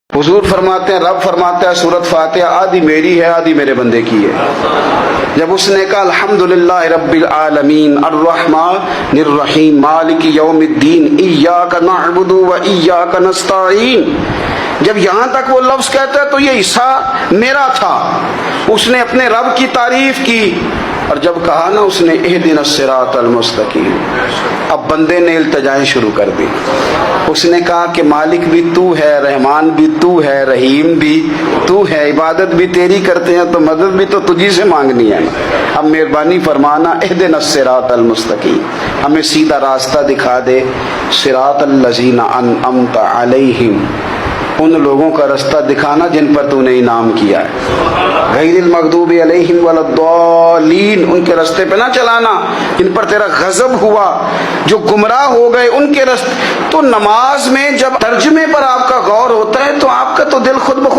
حضور فرماتے ہیں، رب فرماتا ہے سورۃ فاتحہ آدھی میری ہے آدھی میرے بندے کی ہے۔ جب اس نے کہا الحمدللہ رب العالمین الرحمن الرحیم مالک یوم الدین ایاک نعبد و ایاک نستعین، جب یہاں تک وہ لفظ کہتا ہے تو یہ حصہ میرا تھا۔ اس نے اپنے رب کی تعریف کی، اور جب کہا نا اس نے اہدنا الصراط المستقیم، اب بندے نے التجائیں شروع کر دی۔ اس نے کہا کہ مالک بھی تو ہے، رحمان بھی تو ہے، رحیم بھی تو ہے، عبادت بھی تیری کرتے ہیں تو مدد بھی تو تجھی سے مانگنی ہے۔ اب مہربانی فرمانا اہدنا الصراط المستقیم، ہمیں سیدھا راستہ دکھا دے، صراط الذین انعمت علیہم، ان لوگوں کا راستہ دکھانا جن پر تو نے انعام کیا ہے، غیر المغضوب علیہم ولا الضالین، ان کے راستے پہ نہ چلانا جن پر تیرا غضب ہوا، جو گمراہ ہو گئے ان کے راستے۔ تو نماز میں جب ترجمے پر آپ کا غور ہوتا ہے تو آپ کا تو دل خود بخود